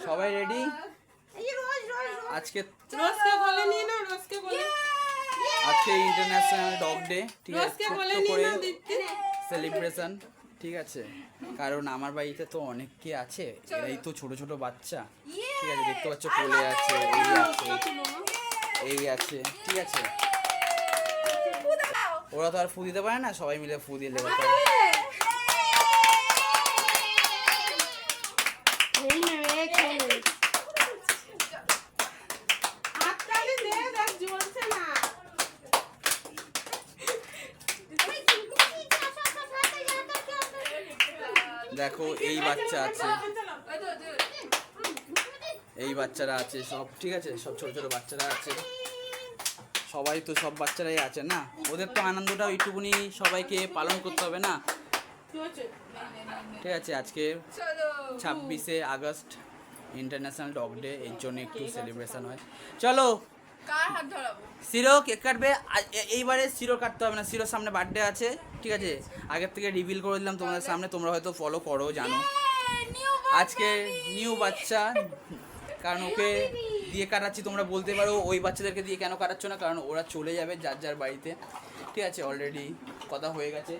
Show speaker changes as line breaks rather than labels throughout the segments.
সবাই রেডি? আজকে আজকে ইন্টারন্যাশনাল ডগ ডে, ঠিক আছে, ছোট্ট করে সেলিব্রেশন, ঠিক আছে। কারণ আমার বাড়িতে তো অনেকে আছে, এরাই তো ছোট ছোট বাচ্চা, ঠিক আছে, দেখতে পাচ্ছ কোলে আছে, এই আছে, ঠিক আছে। ওরা তো আর ফু দিতে পারে না, সবাই মিলে ফু দিয়ে দেবে। দেখো এই বাচ্চা আছে, এই বাচ্চারা আছে সব, ঠিক আছে, সব ছোট ছোট বাচ্চারা আছে, সবাই তো সব বাচ্চারাই আছে না, ওদের তো আনন্দটা একটুকুনি সবাইকে পালন করতে হবে না, ঠিক আছে। আজকে 26শে আগস্ট ইন্টারন্যাশনাল ডগ ডে, এর জন্য একটু সেলিব্রেশন হয়। চলো সিরো কেক কাটবে, এইবারে সিরো কাটতে হবে না, সিরোর সামনে বার্থডে আছে, ঠিক আছে, আগের থেকে রিভিল করে দিলাম তোমাদের সামনে, তোমরা হয়তো ফলো করো, জানো আজকে নিউ বাচ্চা, কারণ ওকে দিয়ে কাটাচ্ছি। তোমরা বলতে পারো ওই বাচ্চাদেরকে দিয়ে কেন কাটাচ্ছ না, কারণ ওরা চলে যাবে যার যার বাড়িতে, ঠিক আছে, অলরেডি কথা হয়ে গেছে,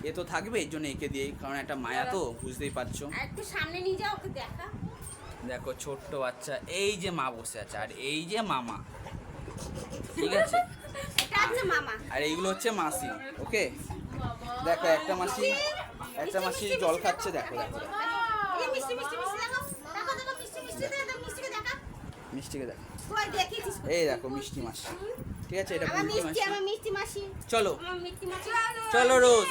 এ তো থাকবে, এর জন্য একে দিয়েই, কারণ একটা মায়া তো, বুঝতেই পারছো।
একটু সামনে নিয়ে যাও, ওকে দেখা।
দেখো ছোট্ট বাচ্চা, এই যে মা বসে আছে, আর এই যে মামা, ঠিক আছে,
এটা হচ্ছে মামা,
আর এইগুলো হচ্ছে মাসি, ওকে। দেখো একটা মাসি জল খাচ্ছে, দেখো দেখো
এই মিষ্টি মিষ্টি মিষ্টি দেখো, দেখো দেখো মিষ্টি মিষ্টি দেখো, মিষ্টিকে দেখা,
মিষ্টিকে দেখো,
কই দেখিছিস?
এই দেখো মিষ্টি মাসি, ঠিক আছে, এটা
আমার
বুলটি
মিষ্টি,
মাসি।
আমার মিষ্টি মাসি,
চলো
আমার মিষ্টি মাসি,
চলো রোজ,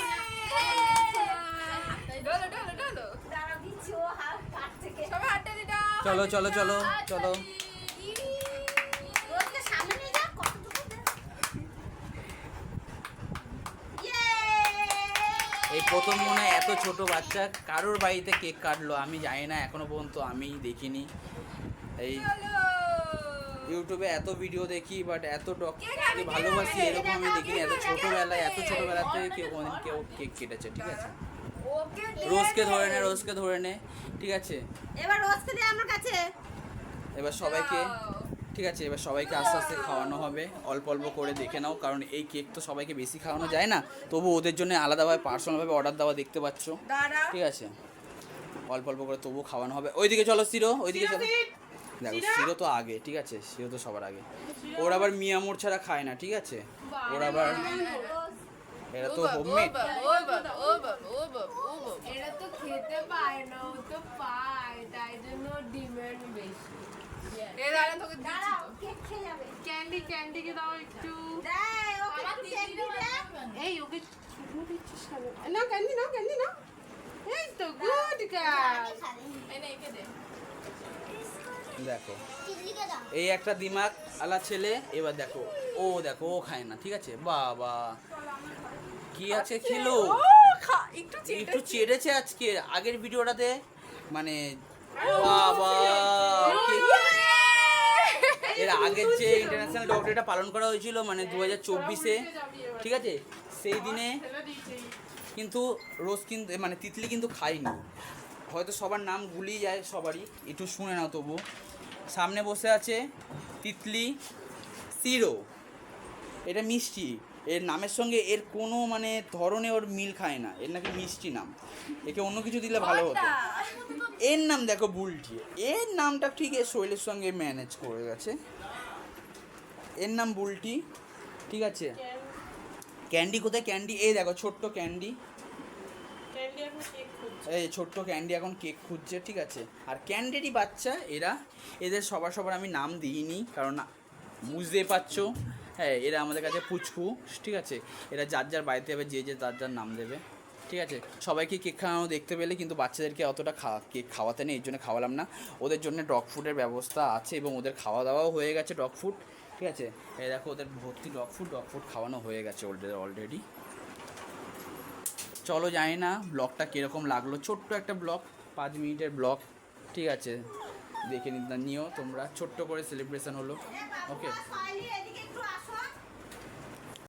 দাঁড়া দিচ্ছি, ও হাত কাট থেকে
চলো চলো চলো চলো।
রোজকে সামনে নিয়ে যা, কতটুকু দে। ইয়ে!
এই প্রথম মনে হয় এত ছোট বাচ্চা কারোর বাড়িতে কেক কাটলো, আমি জানি না, এখনো পর্যন্ত আমি দেখিনি। এই ইউটিউবে এত ভিডিও দেখি, বাট এত ডগকে ভালোবাসি এরকম আমি দেখিনি, এত ছোটবেলাতে কেউ কোনোদিন কেউ কেক কেটেছে, ঠিক আছে। রোজকে ধরে নে, ঠিক আছে।
এবার রোজকে দে আমার কাছে।
এবার সবাইকে, ঠিক আছে, এবার সবাইকে আস্তে আস্তে খাওয়ানো হবে, অল্প অল্প করে দেখে নাও, কারণ এই কেক তো সবাইকে বেশি খাওয়ানো যায় না, তবু ওদের জন্য আলাদাভাবে পার্সোনালভাবে অর্ডার দেওয়া, দেখতে পাচ্ছ, ঠিক আছে, অল্প অল্প করে তবু খাওয়ানো হবে। ওইদিকে চলো সিরো, ওইদিকে চলো, দেখো সিরো তো আগে, ঠিক আছে, সিরো তো সবার আগে। ওরা আবার মিয়ামোর ছাড়া খায় না, ঠিক আছে, ওরা আবার, এরা তো হোমমেড,
এরা তো খেতে পায় না, ও তো পায়, তাই জন্য ডিমান্ড বেশি।
দাঁড়াও, কেক খেয়ে যাবে।
ক্যান্ডিকে দাও একটু।
দে, ওকে একটু ক্যান্ডি দে।
এই ওকে শুধু দিচ্ছিস কেন? না ক্যান্ডি নাও। এই তো গুড গার্ল।
দেখো এই একটা দিমাগ আলা ছেলে, এবার দেখো ও খায় না, ঠিক আছে, বাবা কি আছে খেলো, একটু চেড়েছে আজকে, আগের ভিডিওটাতে মানে বাবা, এর আগের যে ইন্টারন্যাশনাল ডগ ডেটা পালন করা হয়েছিল, মানে 2024-এ, ঠিক আছে, সেই দিনে কিন্তু রোজ কিন্তু মানে তিতলি কিন্তু খায়নি, হয়তো সবার নাম গুলিয়ে যায় সবারই, একটু শুনে নাও তবু। সামনে বসে আছে তিতলি, সিরো, এটা মিষ্টি, এর নামের সঙ্গে এর কোনো মানে ধরনে ওর মিল খায় না, এর নাকি মিষ্টি নাম, একে অন্য কিছু দিলে ভালো হতো। এর নাম দেখো বুলটি, এর নামটা ঠিক এর শৈলের সঙ্গে ম্যানেজ করে গেছে, এর নাম বুলটি, ঠিক আছে। ক্যান্ডি কোথায়, ক্যান্ডি এই দেখো ছোট্ট ক্যান্ডি, এই ছোট্ট ক্যান্ডি এখন কেক খুঁজছে, ঠিক আছে। আর ক্যান্ডিরই বাচ্চা এরা, এদের সবার আমি নাম দিইনি, কারণ বুঝতেই পারছো, হ্যাঁ, এরা আমাদের কাছে পুচকু, ঠিক আছে, এরা যার যার বাড়িতে যাবে, যে যার যার নাম দেবে, ঠিক আছে। সবাইকে কেক খাওয়ানো দেখতে পেলে, কিন্তু বাচ্চাদেরকে অতটা কেক খাওয়াতে নেই, এর জন্য খাওয়ালাম না। ওদের জন্য ডগ ফুডের ব্যবস্থা আছে, এবং ওদের খাওয়া দাওয়াও হয়ে গেছে ডগ ফুড, ঠিক আছে। এই দেখো ওদের ভর্তি ডগ ফুড খাওয়ানো হয়ে গেছে অলরেডি। চলো, জানি না ব্লগটা কীরকম লাগলো, ছোট্ট একটা ব্লগ, 5 মিনিটের ব্লগ, ঠিক আছে, দেখে নিও তোমরা, ছোট্ট করে সেলিব্রেশন হলো, ওকে।